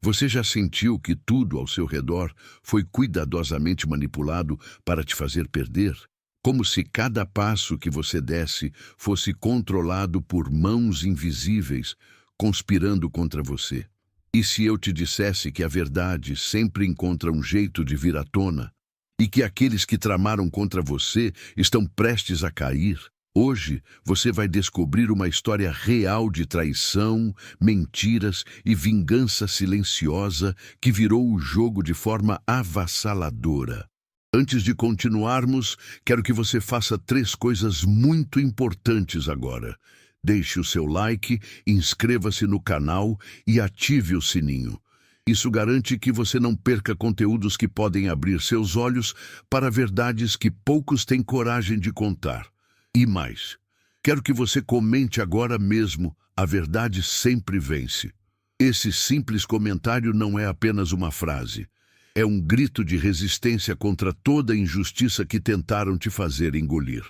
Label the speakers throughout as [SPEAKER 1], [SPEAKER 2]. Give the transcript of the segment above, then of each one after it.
[SPEAKER 1] Você já sentiu que tudo ao seu redor foi cuidadosamente manipulado para te fazer perder? Como se cada passo que você desse fosse controlado por mãos invisíveis, conspirando contra você. E se eu te dissesse que a verdade sempre encontra um jeito de vir à tona, e que aqueles que tramaram contra você estão prestes a cair? Hoje você vai descobrir uma história real de traição, mentiras e vingança silenciosa que virou o jogo de forma avassaladora. Antes de continuarmos, quero que você faça 3 coisas muito importantes agora. Deixe o seu like, inscreva-se no canal e ative o sininho. Isso garante que você não perca conteúdos que podem abrir seus olhos para verdades que poucos têm coragem de contar. E mais, quero que você comente agora mesmo: a verdade sempre vence. Esse simples comentário não é apenas uma frase. É um grito de resistência contra toda a injustiça que tentaram te fazer engolir.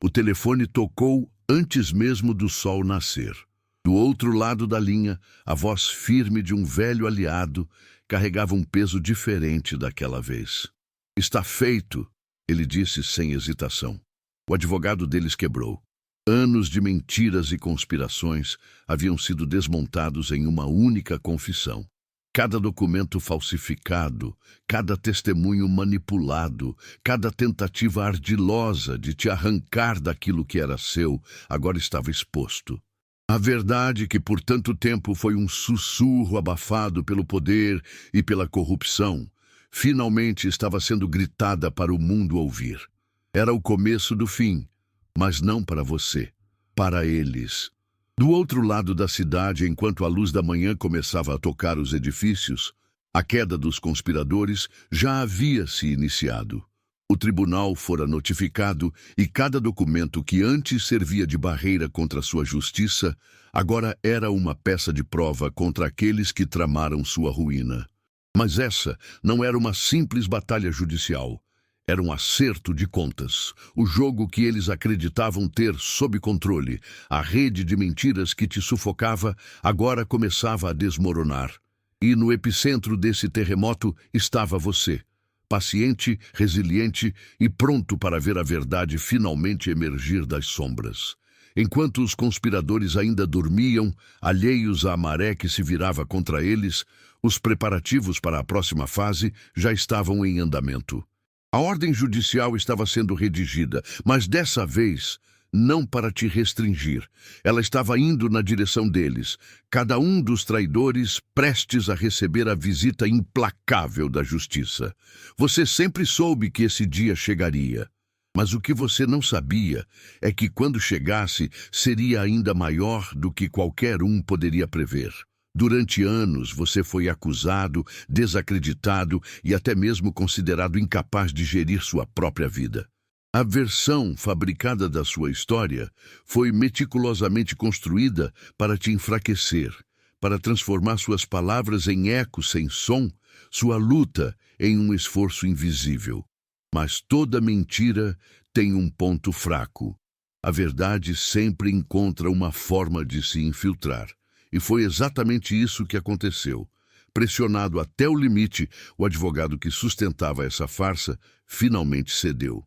[SPEAKER 1] O telefone tocou antes mesmo do sol nascer. Do outro lado da linha, a voz firme de um velho aliado carregava um peso diferente daquela vez. "Está feito", ele disse sem hesitação. O advogado deles quebrou. Anos de mentiras e conspirações haviam sido desmontados em uma única confissão. Cada documento falsificado, cada testemunho manipulado, cada tentativa ardilosa de te arrancar daquilo que era seu, agora estava exposto. A verdade que por tanto tempo foi um sussurro abafado pelo poder e pela corrupção, finalmente estava sendo gritada para o mundo ouvir. Era o começo do fim, mas não para você, para eles. Do outro lado da cidade, enquanto a luz da manhã começava a tocar os edifícios, a queda dos conspiradores já havia se iniciado. O tribunal fora notificado e cada documento que antes servia de barreira contra sua justiça, agora era uma peça de prova contra aqueles que tramaram sua ruína. Mas essa não era uma simples batalha judicial. Era um acerto de contas. O jogo que eles acreditavam ter sob controle, a rede de mentiras que te sufocava, agora começava a desmoronar. E no epicentro desse terremoto estava você, paciente, resiliente e pronto para ver a verdade finalmente emergir das sombras. Enquanto os conspiradores ainda dormiam, alheios à maré que se virava contra eles, os preparativos para a próxima fase já estavam em andamento. A ordem judicial estava sendo redigida, mas dessa vez não para te restringir. Ela estava indo na direção deles, cada um dos traidores prestes a receber a visita implacável da justiça. Você sempre soube que esse dia chegaria, mas o que você não sabia é que quando chegasse seria ainda maior do que qualquer um poderia prever. Durante anos você foi acusado, desacreditado e até mesmo considerado incapaz de gerir sua própria vida. A versão fabricada da sua história foi meticulosamente construída para te enfraquecer, para transformar suas palavras em eco sem som, sua luta em um esforço invisível. Mas toda mentira tem um ponto fraco. A verdade sempre encontra uma forma de se infiltrar. E foi exatamente isso que aconteceu. Pressionado até o limite, o advogado que sustentava essa farsa finalmente cedeu.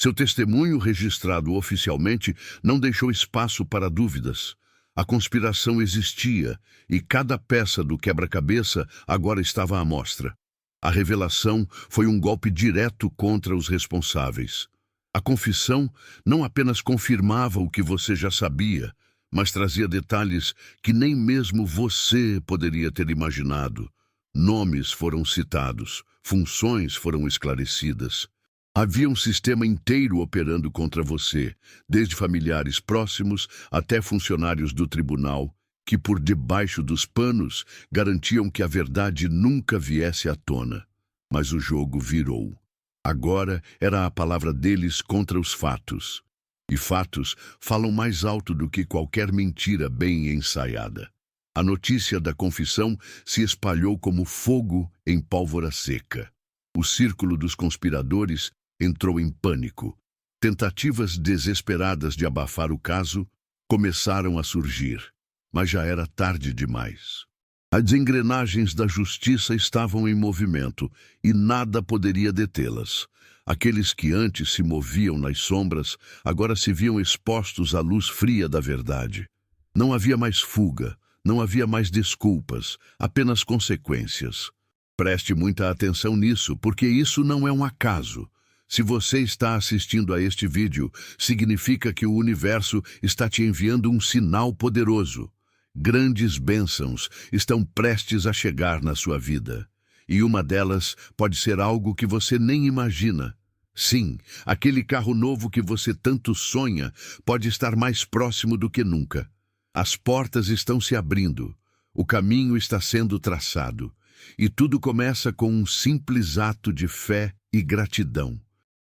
[SPEAKER 1] Seu testemunho, registrado oficialmente, não deixou espaço para dúvidas. A conspiração existia e cada peça do quebra-cabeça agora estava à mostra. A revelação foi um golpe direto contra os responsáveis. A confissão não apenas confirmava o que você já sabia, mas trazia detalhes que nem mesmo você poderia ter imaginado. Nomes foram citados, funções foram esclarecidas. Havia um sistema inteiro operando contra você, desde familiares próximos até funcionários do tribunal, que por debaixo dos panos garantiam que a verdade nunca viesse à tona. Mas o jogo virou. Agora era a palavra deles contra os fatos. E fatos falam mais alto do que qualquer mentira bem ensaiada. A notícia da confissão se espalhou como fogo em pólvora seca. O círculo dos conspiradores entrou em pânico. Tentativas desesperadas de abafar o caso começaram a surgir, mas já era tarde demais. As engrenagens da justiça estavam em movimento e nada poderia detê-las. Aqueles que antes se moviam nas sombras agora se viam expostos à luz fria da verdade. Não havia mais fuga, não havia mais desculpas, apenas consequências. Preste muita atenção nisso, porque isso não é um acaso. Se você está assistindo a este vídeo, significa que o universo está te enviando um sinal poderoso. Grandes bênçãos estão prestes a chegar na sua vida. E uma delas pode ser algo que você nem imagina. Sim, aquele carro novo que você tanto sonha pode estar mais próximo do que nunca. As portas estão se abrindo, o caminho está sendo traçado, e tudo começa com um simples ato de fé e gratidão.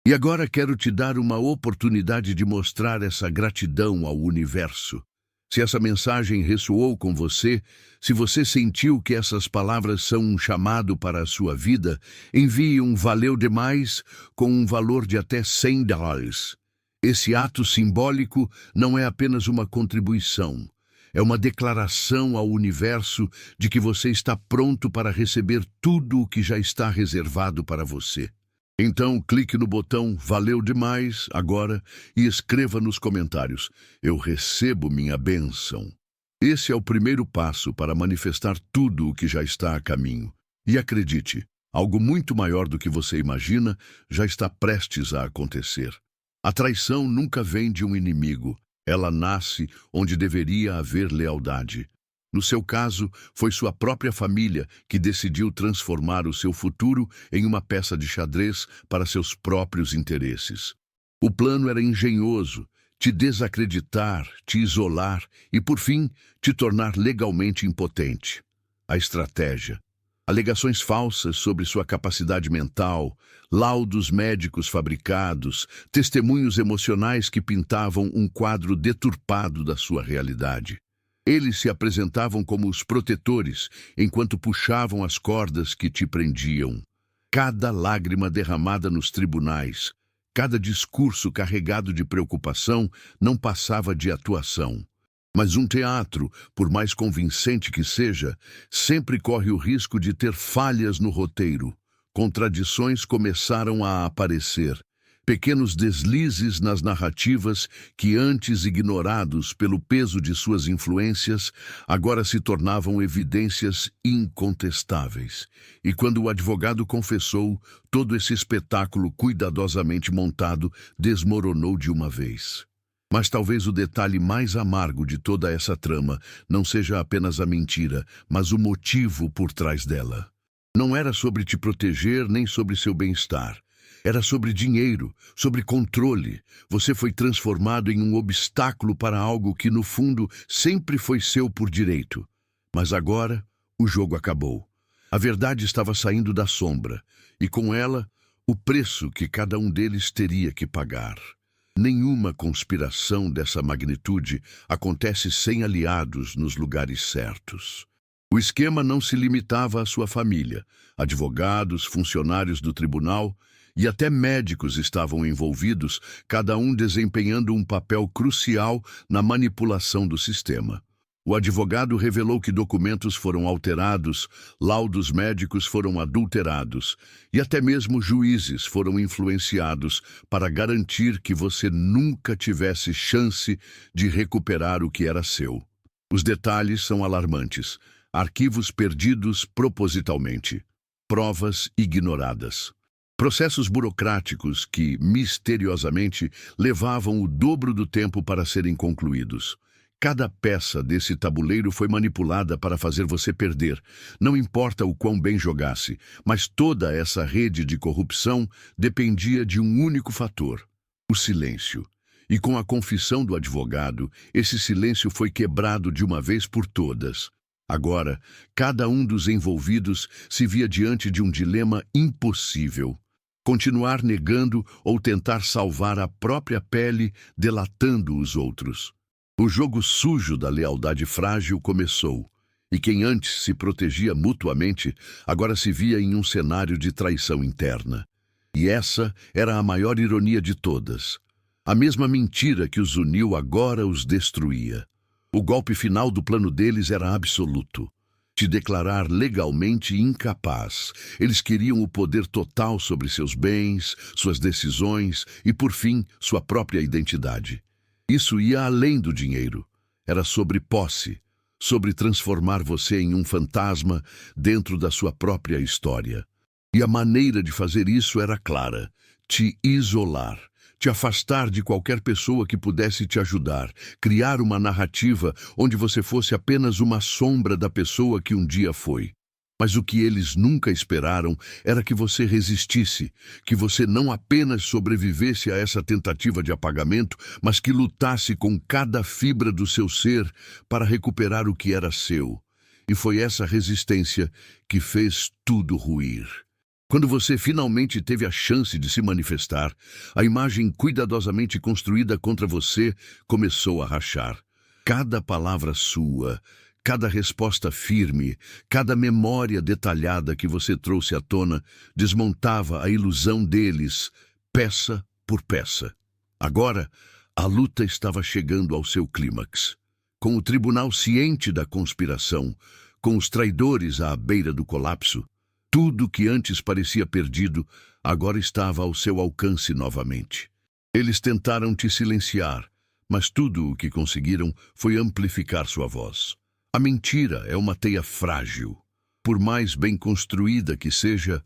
[SPEAKER 1] E agora quero te dar uma oportunidade de mostrar essa gratidão ao universo. Se essa mensagem ressoou com você, se você sentiu que essas palavras são um chamado para a sua vida, envie um valeu demais com um valor de até $100. Esse ato simbólico não é apenas uma contribuição, é uma declaração ao universo de que você está pronto para receber tudo o que já está reservado para você. Então, clique no botão Valeu Demais agora e escreva nos comentários: eu recebo minha bênção. Esse é o primeiro passo para manifestar tudo o que já está a caminho. E acredite, algo muito maior do que você imagina já está prestes a acontecer. A traição nunca vem de um inimigo, ela nasce onde deveria haver lealdade. No seu caso, foi sua própria família que decidiu transformar o seu futuro em uma peça de xadrez para seus próprios interesses. O plano era engenhoso: te desacreditar, te isolar e, por fim, te tornar legalmente impotente. A estratégia: alegações falsas sobre sua capacidade mental, laudos médicos fabricados, testemunhos emocionais que pintavam um quadro deturpado da sua realidade. Eles se apresentavam como os protetores, enquanto puxavam as cordas que te prendiam. Cada lágrima derramada nos tribunais, cada discurso carregado de preocupação não passava de atuação. Mas um teatro, por mais convincente que seja, sempre corre o risco de ter falhas no roteiro. Contradições começaram a aparecer. Pequenos deslizes nas narrativas que antes ignorados pelo peso de suas influências, agora se tornavam evidências incontestáveis. E quando o advogado confessou, todo esse espetáculo cuidadosamente montado desmoronou de uma vez. Mas talvez o detalhe mais amargo de toda essa trama não seja apenas a mentira, mas o motivo por trás dela. Não era sobre te proteger nem sobre seu bem-estar. Era sobre dinheiro, sobre controle. Você foi transformado em um obstáculo para algo que, no fundo, sempre foi seu por direito. Mas agora, o jogo acabou. A verdade estava saindo da sombra, e com ela, o preço que cada um deles teria que pagar. Nenhuma conspiração dessa magnitude acontece sem aliados nos lugares certos. O esquema não se limitava à sua família. Advogados, funcionários do tribunal e até médicos estavam envolvidos, cada um desempenhando um papel crucial na manipulação do sistema. O advogado revelou que documentos foram alterados, laudos médicos foram adulterados e até mesmo juízes foram influenciados para garantir que você nunca tivesse chance de recuperar o que era seu. Os detalhes são alarmantes. Arquivos perdidos propositalmente. Provas ignoradas. Processos burocráticos que, misteriosamente, levavam o dobro do tempo para serem concluídos. Cada peça desse tabuleiro foi manipulada para fazer você perder, não importa o quão bem jogasse, mas toda essa rede de corrupção dependia de um único fator: o silêncio. E com a confissão do advogado, esse silêncio foi quebrado de uma vez por todas. Agora, cada um dos envolvidos se via diante de um dilema impossível: continuar negando ou tentar salvar a própria pele, delatando os outros. O jogo sujo da lealdade frágil começou, e quem antes se protegia mutuamente, agora se via em um cenário de traição interna. E essa era a maior ironia de todas. A mesma mentira que os uniu agora os destruía. O golpe final do plano deles era absoluto. te declarar legalmente incapaz. Eles queriam o poder total sobre seus bens, suas decisões e, por fim, sua própria identidade. Isso ia além do dinheiro. Era sobre posse, sobre transformar você em um fantasma dentro da sua própria história. E a maneira de fazer isso era clara: te isolar, te afastar de qualquer pessoa que pudesse te ajudar, criar uma narrativa onde você fosse apenas uma sombra da pessoa que um dia foi. Mas o que eles nunca esperaram era que você resistisse, que você não apenas sobrevivesse a essa tentativa de apagamento, mas que lutasse com cada fibra do seu ser para recuperar o que era seu. E foi essa resistência que fez tudo ruir. Quando você finalmente teve a chance de se manifestar, a imagem cuidadosamente construída contra você começou a rachar. Cada palavra sua, cada resposta firme, cada memória detalhada que você trouxe à tona desmontava a ilusão deles, peça por peça. Agora, a luta estava chegando ao seu clímax. Com o tribunal ciente da conspiração, com os traidores à beira do colapso, tudo que antes parecia perdido, agora estava ao seu alcance novamente. Eles tentaram te silenciar, mas tudo o que conseguiram foi amplificar sua voz. A mentira é uma teia frágil. Por mais bem construída que seja,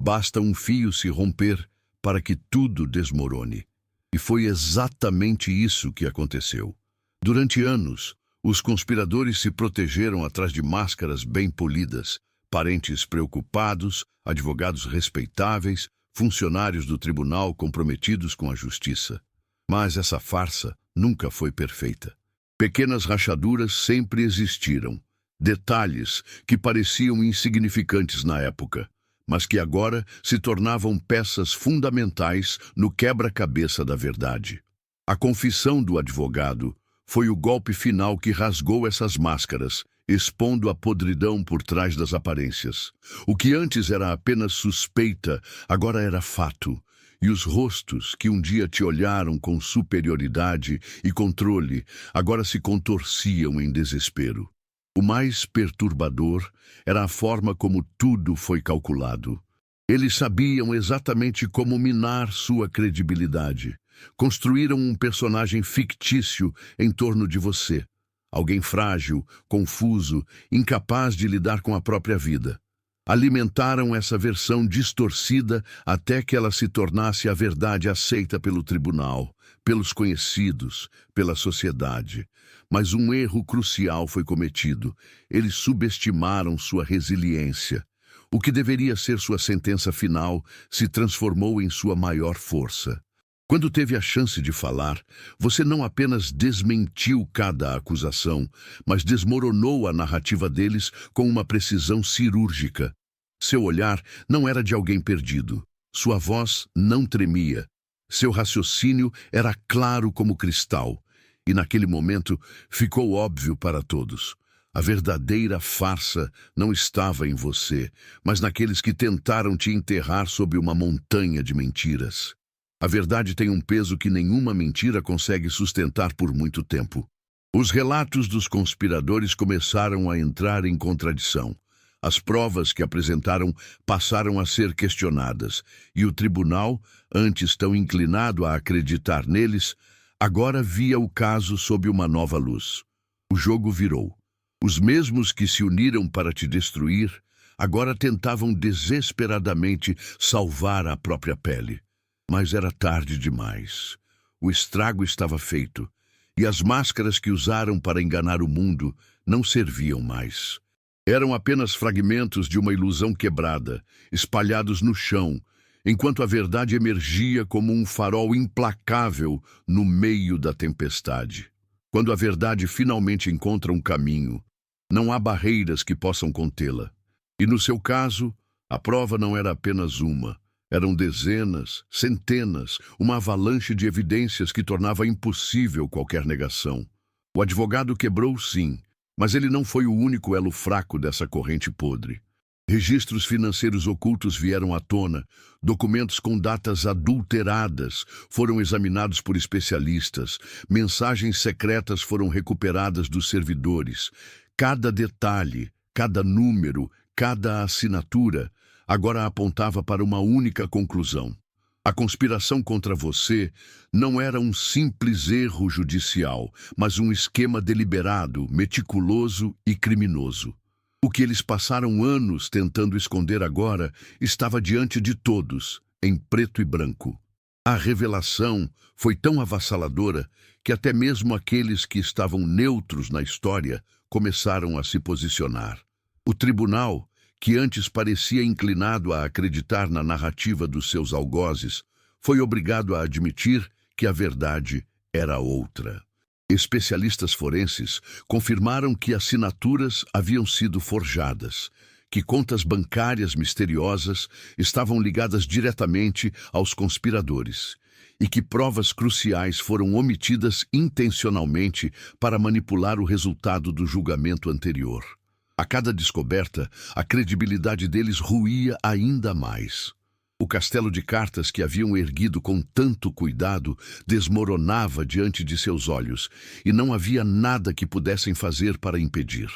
[SPEAKER 1] basta um fio se romper para que tudo desmorone. E foi exatamente isso que aconteceu. Durante anos, os conspiradores se protegeram atrás de máscaras bem polidas, parentes preocupados, advogados respeitáveis, funcionários do tribunal comprometidos com a justiça. Mas essa farsa nunca foi perfeita. Pequenas rachaduras sempre existiram, detalhes que pareciam insignificantes na época, mas que agora se tornavam peças fundamentais no quebra-cabeça da verdade. A confissão do advogado foi o golpe final que rasgou essas máscaras, expondo a podridão por trás das aparências. O que antes era apenas suspeita, agora era fato. E os rostos que um dia te olharam com superioridade e controle, agora se contorciam em desespero. O mais perturbador era a forma como tudo foi calculado. Eles sabiam exatamente como minar sua credibilidade. Construíram um personagem fictício em torno de você. Alguém frágil, confuso, incapaz de lidar com a própria vida. Alimentaram essa versão distorcida até que ela se tornasse a verdade aceita pelo tribunal, pelos conhecidos, pela sociedade. Mas um erro crucial foi cometido. Eles subestimaram sua resiliência. O que deveria ser sua sentença final se transformou em sua maior força. Quando teve a chance de falar, você não apenas desmentiu cada acusação, mas desmoronou a narrativa deles com uma precisão cirúrgica. Seu olhar não era de alguém perdido. Sua voz não tremia. Seu raciocínio era claro como cristal. E naquele momento ficou óbvio para todos. A verdadeira farsa não estava em você, mas naqueles que tentaram te enterrar sob uma montanha de mentiras. A verdade tem um peso que nenhuma mentira consegue sustentar por muito tempo. Os relatos dos conspiradores começaram a entrar em contradição. As provas que apresentaram passaram a ser questionadas, e o tribunal, antes tão inclinado a acreditar neles, agora via o caso sob uma nova luz. O jogo virou. Os mesmos que se uniram para te destruir, agora tentavam desesperadamente salvar a própria pele. Mas era tarde demais. O estrago estava feito, e as máscaras que usaram para enganar o mundo não serviam mais. Eram apenas fragmentos de uma ilusão quebrada, espalhados no chão, enquanto a verdade emergia como um farol implacável no meio da tempestade. Quando a verdade finalmente encontra um caminho, não há barreiras que possam contê-la. E no seu caso, a prova não era apenas uma. Eram dezenas, centenas, uma avalanche de evidências que tornava impossível qualquer negação. O advogado quebrou, sim, mas ele não foi o único elo fraco dessa corrente podre. Registros financeiros ocultos vieram à tona, documentos com datas adulteradas foram examinados por especialistas, mensagens secretas foram recuperadas dos servidores. Cada detalhe, cada número, cada assinatura, agora apontava para uma única conclusão. A conspiração contra você não era um simples erro judicial, mas um esquema deliberado, meticuloso e criminoso. O que eles passaram anos tentando esconder agora estava diante de todos, em preto e branco. A revelação foi tão avassaladora que até mesmo aqueles que estavam neutros na história começaram a se posicionar. O tribunal, que antes parecia inclinado a acreditar na narrativa dos seus algozes, foi obrigado a admitir que a verdade era outra. Especialistas forenses confirmaram que assinaturas haviam sido forjadas, que contas bancárias misteriosas estavam ligadas diretamente aos conspiradores e que provas cruciais foram omitidas intencionalmente para manipular o resultado do julgamento anterior. A cada descoberta, a credibilidade deles ruía ainda mais. O castelo de cartas que haviam erguido com tanto cuidado desmoronava diante de seus olhos, e não havia nada que pudessem fazer para impedir.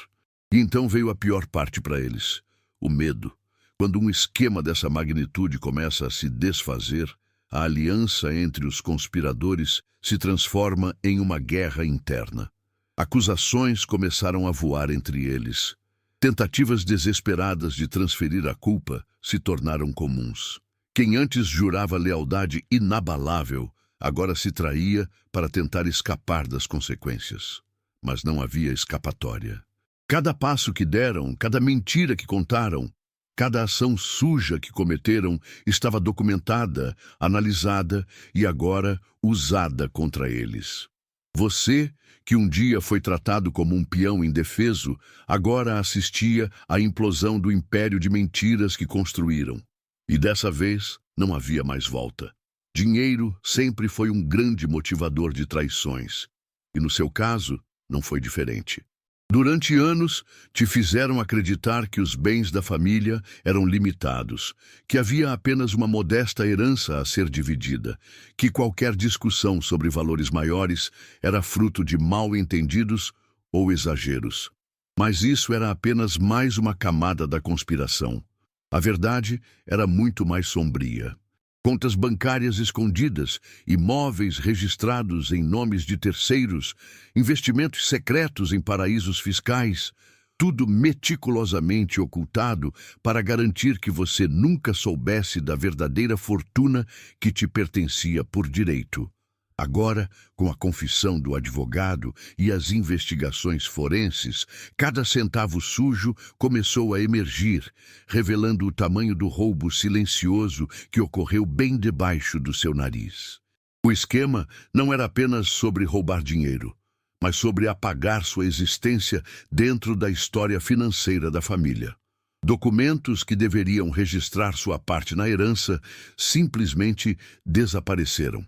[SPEAKER 1] E então veio a pior parte para eles: o medo. Quando um esquema dessa magnitude começa a se desfazer, a aliança entre os conspiradores se transforma em uma guerra interna. Acusações começaram a voar entre eles. Tentativas desesperadas de transferir a culpa se tornaram comuns. Quem antes jurava lealdade inabalável, agora se traía para tentar escapar das consequências. Mas não havia escapatória. Cada passo que deram, cada mentira que contaram, cada ação suja que cometeram estava documentada, analisada e agora usada contra eles. Você, que um dia foi tratado como um peão indefeso, agora assistia à implosão do império de mentiras que construíram. E dessa vez não havia mais volta. Dinheiro sempre foi um grande motivador de traições. E no seu caso, não foi diferente. Durante anos, te fizeram acreditar que os bens da família eram limitados, que havia apenas uma modesta herança a ser dividida, que qualquer discussão sobre valores maiores era fruto de mal-entendidos ou exageros. Mas isso era apenas mais uma camada da conspiração. A verdade era muito mais sombria. Contas bancárias escondidas, imóveis registrados em nomes de terceiros, investimentos secretos em paraísos fiscais, tudo meticulosamente ocultado para garantir que você nunca soubesse da verdadeira fortuna que te pertencia por direito. Agora, com a confissão do advogado e as investigações forenses, cada centavo sujo começou a emergir, revelando o tamanho do roubo silencioso que ocorreu bem debaixo do seu nariz. O esquema não era apenas sobre roubar dinheiro, mas sobre apagar sua existência dentro da história financeira da família. Documentos que deveriam registrar sua parte na herança simplesmente desapareceram.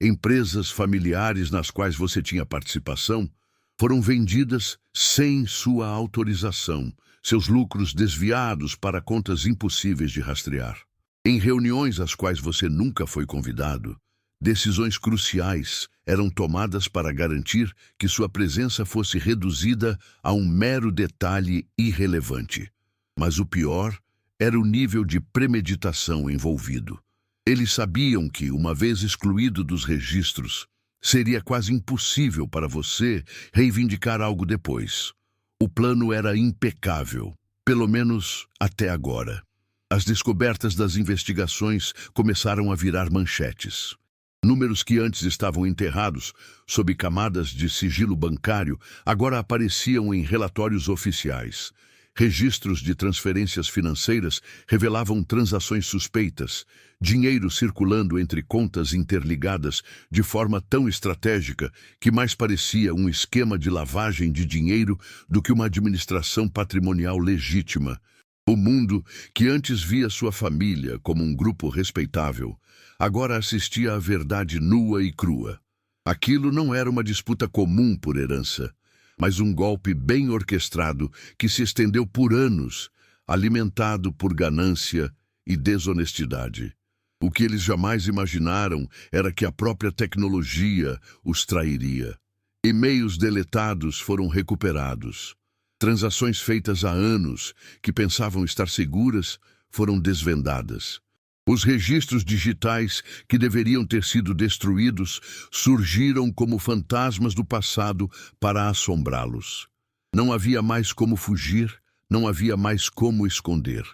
[SPEAKER 1] Empresas familiares nas quais você tinha participação foram vendidas sem sua autorização, seus lucros desviados para contas impossíveis de rastrear. Em reuniões às quais você nunca foi convidado, decisões cruciais eram tomadas para garantir que sua presença fosse reduzida a um mero detalhe irrelevante. Mas o pior era o nível de premeditação envolvido. Eles sabiam que, uma vez excluído dos registros, seria quase impossível para você reivindicar algo depois. O plano era impecável, pelo menos até agora. As descobertas das investigações começaram a virar manchetes. Números que antes estavam enterrados sob camadas de sigilo bancário agora apareciam em relatórios oficiais. Registros de transferências financeiras revelavam transações suspeitas, dinheiro circulando entre contas interligadas de forma tão estratégica que mais parecia um esquema de lavagem de dinheiro do que uma administração patrimonial legítima. O mundo, que antes via sua família como um grupo respeitável, agora assistia à verdade nua e crua. Aquilo não era uma disputa comum por herança, mas um golpe bem orquestrado que se estendeu por anos, alimentado por ganância e desonestidade. O que eles jamais imaginaram era que a própria tecnologia os trairia. E-mails deletados foram recuperados. Transações feitas há anos, que pensavam estar seguras, foram desvendadas. Os registros digitais, que deveriam ter sido destruídos, surgiram como fantasmas do passado para assombrá-los. Não havia mais como fugir, não havia mais como esconder.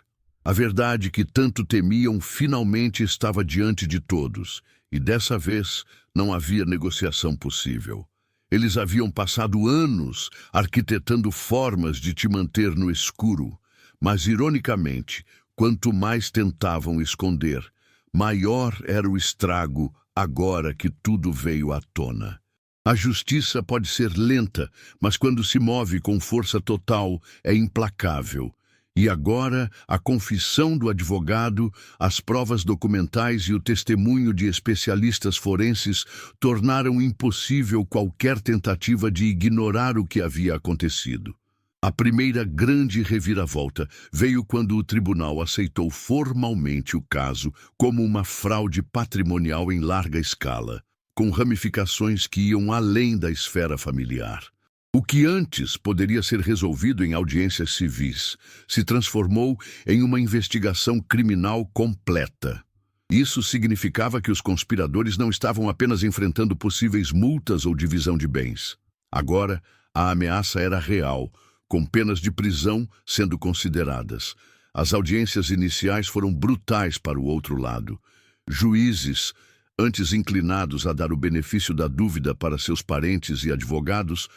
[SPEAKER 1] A verdade que tanto temiam finalmente estava diante de todos, e dessa vez não havia negociação possível. Eles haviam passado anos arquitetando formas de te manter no escuro, mas, ironicamente, quanto mais tentavam esconder, maior era o estrago agora que tudo veio à tona. A justiça pode ser lenta, mas quando se move com força total, é implacável. E agora, a confissão do advogado, as provas documentais e o testemunho de especialistas forenses tornaram impossível qualquer tentativa de ignorar o que havia acontecido. A primeira grande reviravolta veio quando o tribunal aceitou formalmente o caso como uma fraude patrimonial em larga escala, com ramificações que iam além da esfera familiar. O que antes poderia ser resolvido em audiências civis se transformou em uma investigação criminal completa. Isso significava que os conspiradores não estavam apenas enfrentando possíveis multas ou divisão de bens. Agora, a ameaça era real, com penas de prisão sendo consideradas. As audiências iniciais foram brutais para o outro lado. Juízes, antes inclinados a dar o benefício da dúvida para seus parentes e advogados,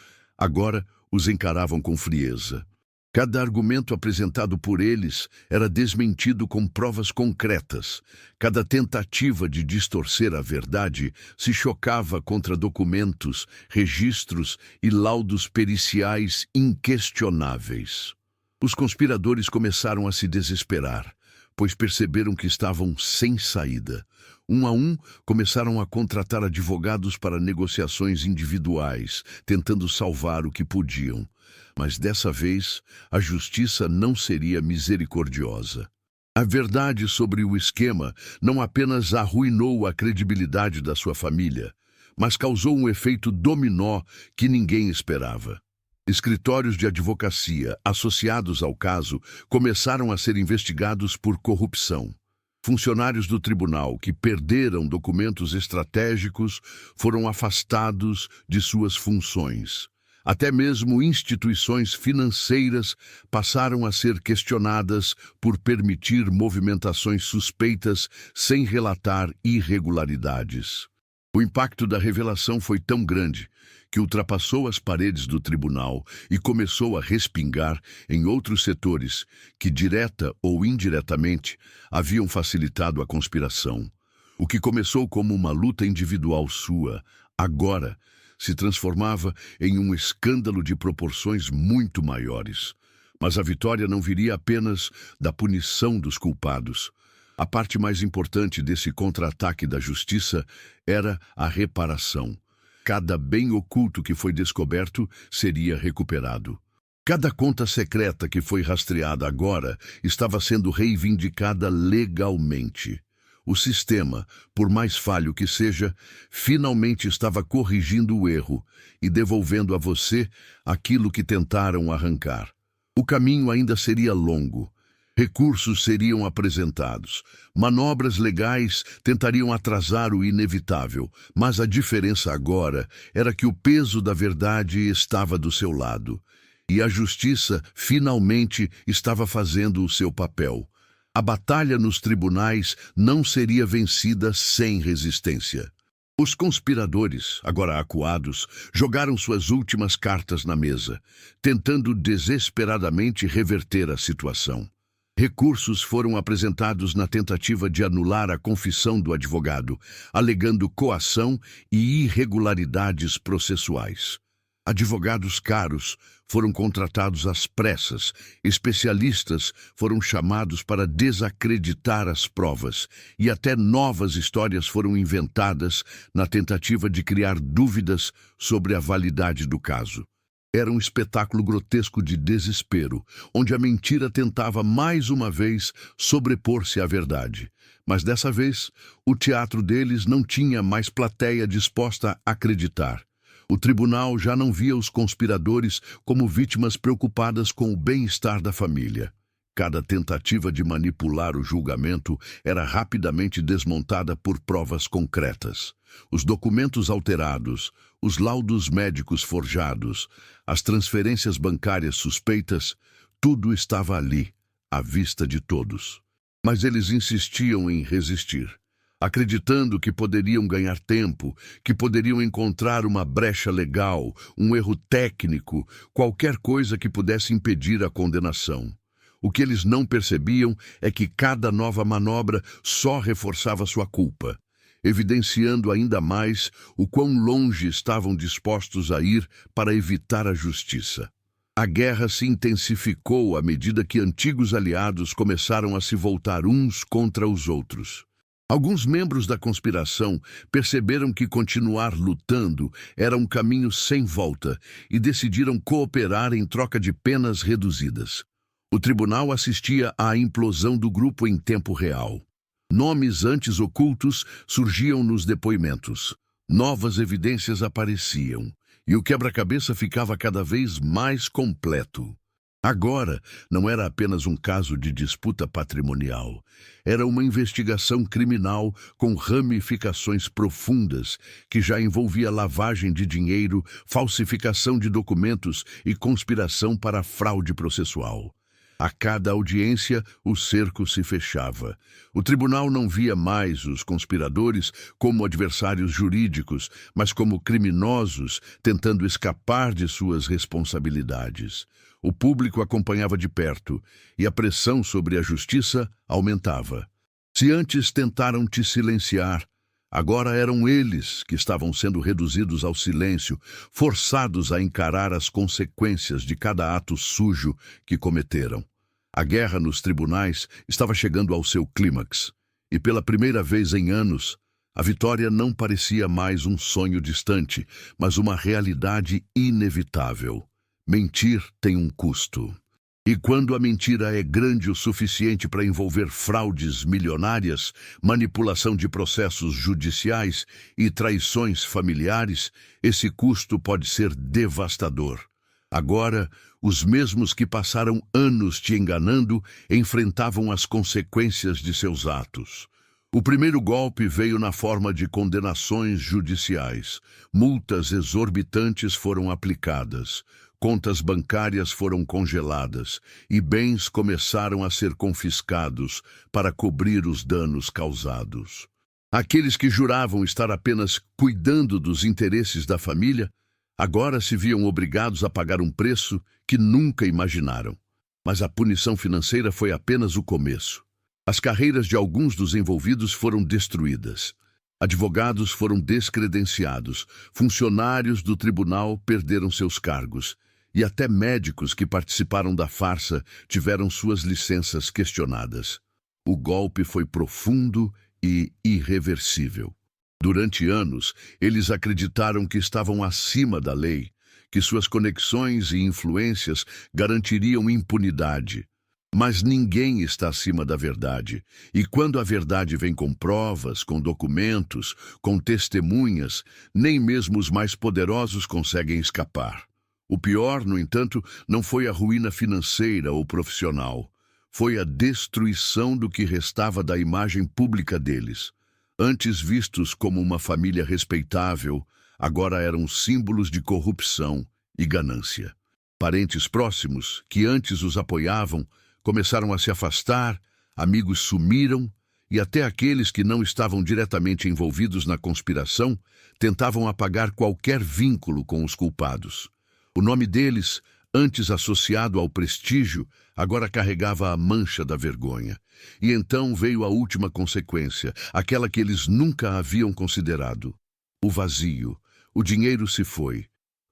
[SPEAKER 1] agora os encaravam com frieza. Cada argumento apresentado por eles era desmentido com provas concretas. Cada tentativa de distorcer a verdade se chocava contra documentos, registros e laudos periciais inquestionáveis. Os conspiradores começaram a se desesperar, pois perceberam que estavam sem saída. Um a um, começaram a contratar advogados para negociações individuais, tentando salvar o que podiam. Mas dessa vez, a justiça não seria misericordiosa. A verdade sobre o esquema não apenas arruinou a credibilidade da sua família, mas causou um efeito dominó que ninguém esperava. Escritórios de advocacia associados ao caso começaram a ser investigados por corrupção. Funcionários do tribunal que perderam documentos estratégicos foram afastados de suas funções. Até mesmo instituições financeiras passaram a ser questionadas por permitir movimentações suspeitas sem relatar irregularidades. O impacto da revelação foi tão grande que ultrapassou as paredes do tribunal e começou a respingar em outros setores que, direta ou indiretamente, haviam facilitado a conspiração. O que começou como uma luta individual sua, agora se transformava em um escândalo de proporções muito maiores. Mas a vitória não viria apenas da punição dos culpados. A parte mais importante desse contra-ataque da justiça era a reparação. Cada bem oculto que foi descoberto seria recuperado. Cada conta secreta que foi rastreada agora estava sendo reivindicada legalmente. O sistema, por mais falho que seja, finalmente estava corrigindo o erro e devolvendo a você aquilo que tentaram arrancar. O caminho ainda seria longo. Recursos seriam apresentados. Manobras legais tentariam atrasar o inevitável, mas a diferença agora era que o peso da verdade estava do seu lado. E a justiça finalmente estava fazendo o seu papel. A batalha nos tribunais não seria vencida sem resistência. Os conspiradores, agora acuados, jogaram suas últimas cartas na mesa, tentando desesperadamente reverter a situação. Recursos foram apresentados na tentativa de anular a confissão do advogado, alegando coação e irregularidades processuais. Advogados caros foram contratados às pressas, especialistas foram chamados para desacreditar as provas e até novas histórias foram inventadas na tentativa de criar dúvidas sobre a validade do caso. Era um espetáculo grotesco de desespero, onde a mentira tentava mais uma vez sobrepor-se à verdade. Mas dessa vez, o teatro deles não tinha mais plateia disposta a acreditar. O tribunal já não via os conspiradores como vítimas preocupadas com o bem-estar da família. Cada tentativa de manipular o julgamento era rapidamente desmontada por provas concretas. Os documentos alterados, os laudos médicos forjados, as transferências bancárias suspeitas, tudo estava ali, à vista de todos. Mas eles insistiam em resistir, acreditando que poderiam ganhar tempo, que poderiam encontrar uma brecha legal, um erro técnico, qualquer coisa que pudesse impedir a condenação. O que eles não percebiam é que cada nova manobra só reforçava sua culpa, evidenciando ainda mais o quão longe estavam dispostos a ir para evitar a justiça. A guerra se intensificou à medida que antigos aliados começaram a se voltar uns contra os outros. Alguns membros da conspiração perceberam que continuar lutando era um caminho sem volta e decidiram cooperar em troca de penas reduzidas. O tribunal assistia à implosão do grupo em tempo real. Nomes antes ocultos surgiam nos depoimentos. Novas evidências apareciam, e o quebra-cabeça ficava cada vez mais completo. Agora, não era apenas um caso de disputa patrimonial. Era uma investigação criminal com ramificações profundas, que já envolvia lavagem de dinheiro, falsificação de documentos e conspiração para fraude processual. A cada audiência, o cerco se fechava. O tribunal não via mais os conspiradores como adversários jurídicos, mas como criminosos tentando escapar de suas responsabilidades. O público acompanhava de perto e a pressão sobre a justiça aumentava. Se antes tentaram te silenciar, agora eram eles que estavam sendo reduzidos ao silêncio, forçados a encarar as consequências de cada ato sujo que cometeram. A guerra nos tribunais estava chegando ao seu clímax, e pela primeira vez em anos, a vitória não parecia mais um sonho distante, mas uma realidade inevitável. Mentir tem um custo. E quando a mentira é grande o suficiente para envolver fraudes milionárias, manipulação de processos judiciais e traições familiares, esse custo pode ser devastador. Agora, os mesmos que passaram anos te enganando enfrentavam as consequências de seus atos. O primeiro golpe veio na forma de condenações judiciais. Multas exorbitantes foram aplicadas, contas bancárias foram congeladas e bens começaram a ser confiscados para cobrir os danos causados. Aqueles que juravam estar apenas cuidando dos interesses da família, agora se viam obrigados a pagar um preço que nunca imaginaram. Mas a punição financeira foi apenas o começo. As carreiras de alguns dos envolvidos foram destruídas. Advogados foram descredenciados, funcionários do tribunal perderam seus cargos, e até médicos que participaram da farsa tiveram suas licenças questionadas. O golpe foi profundo e irreversível. Durante anos, eles acreditaram que estavam acima da lei, que suas conexões e influências garantiriam impunidade. Mas ninguém está acima da verdade, e quando a verdade vem com provas, com documentos, com testemunhas, nem mesmo os mais poderosos conseguem escapar. O pior, no entanto, não foi a ruína financeira ou profissional. Foi a destruição do que restava da imagem pública deles. Antes vistos como uma família respeitável, agora eram símbolos de corrupção e ganância. Parentes próximos, que antes os apoiavam, começaram a se afastar, amigos sumiram, e até aqueles que não estavam diretamente envolvidos na conspiração tentavam apagar qualquer vínculo com os culpados. O nome deles, antes associado ao prestígio, agora carregava a mancha da vergonha. E então veio a última consequência, aquela que eles nunca haviam considerado. O vazio. O dinheiro se foi.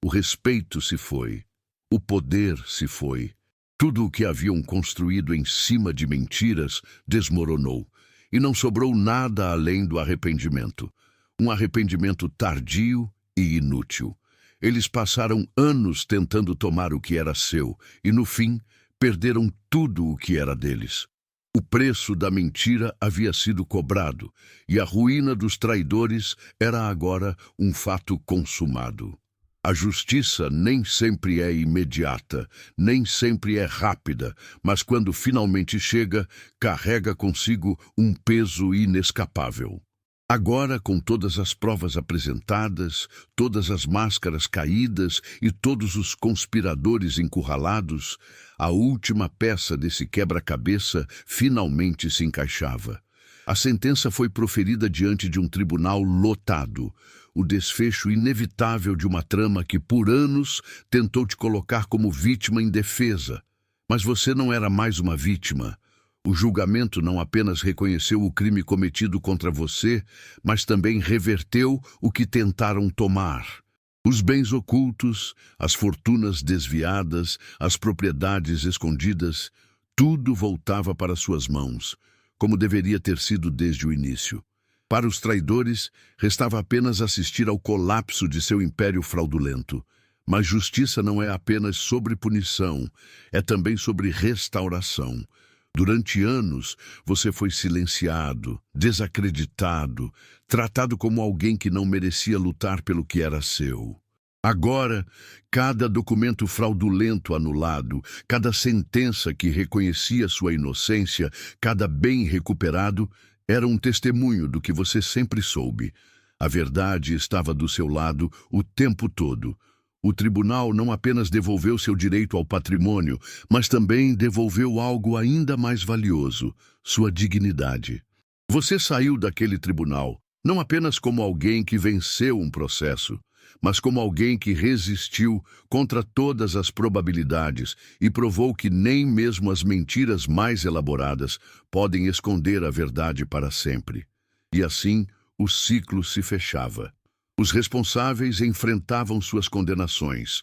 [SPEAKER 1] O respeito se foi. O poder se foi. Tudo o que haviam construído em cima de mentiras desmoronou. E não sobrou nada além do arrependimento. Um arrependimento tardio e inútil. Eles passaram anos tentando tomar o que era seu e, no fim, perderam tudo o que era deles. O preço da mentira havia sido cobrado e a ruína dos traidores era agora um fato consumado. A justiça nem sempre é imediata, nem sempre é rápida, mas quando finalmente chega, carrega consigo um peso inescapável. Agora, com todas as provas apresentadas, todas as máscaras caídas e todos os conspiradores encurralados, a última peça desse quebra-cabeça finalmente se encaixava. A sentença foi proferida diante de um tribunal lotado, o desfecho inevitável de uma trama que por anos tentou te colocar como vítima indefesa. Mas você não era mais uma vítima. O julgamento não apenas reconheceu o crime cometido contra você, mas também reverteu o que tentaram tomar. Os bens ocultos, as fortunas desviadas, as propriedades escondidas, tudo voltava para suas mãos, como deveria ter sido desde o início. Para os traidores, restava apenas assistir ao colapso de seu império fraudulento. Mas justiça não é apenas sobre punição, é também sobre restauração. Durante anos, você foi silenciado, desacreditado, tratado como alguém que não merecia lutar pelo que era seu. Agora, cada documento fraudulento anulado, cada sentença que reconhecia sua inocência, cada bem recuperado, era um testemunho do que você sempre soube. A verdade estava do seu lado o tempo todo. O tribunal não apenas devolveu seu direito ao patrimônio, mas também devolveu algo ainda mais valioso, sua dignidade. Você saiu daquele tribunal não apenas como alguém que venceu um processo, mas como alguém que resistiu contra todas as probabilidades e provou que nem mesmo as mentiras mais elaboradas podem esconder a verdade para sempre. E assim, o ciclo se fechava. Os responsáveis enfrentavam suas condenações.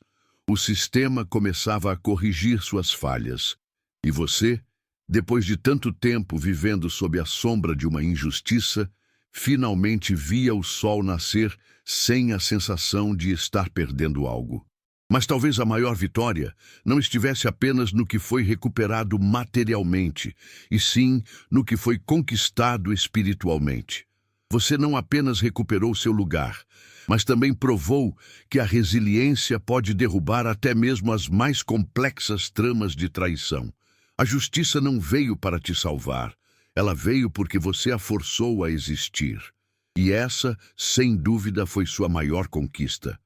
[SPEAKER 1] O sistema começava a corrigir suas falhas. E você, depois de tanto tempo vivendo sob a sombra de uma injustiça, finalmente via o sol nascer sem a sensação de estar perdendo algo. Mas talvez a maior vitória não estivesse apenas no que foi recuperado materialmente, e sim no que foi conquistado espiritualmente. Você não apenas recuperou seu lugar, mas também provou que a resiliência pode derrubar até mesmo as mais complexas tramas de traição. A justiça não veio para te salvar, ela veio porque você a forçou a existir. E essa, sem dúvida, foi sua maior conquista.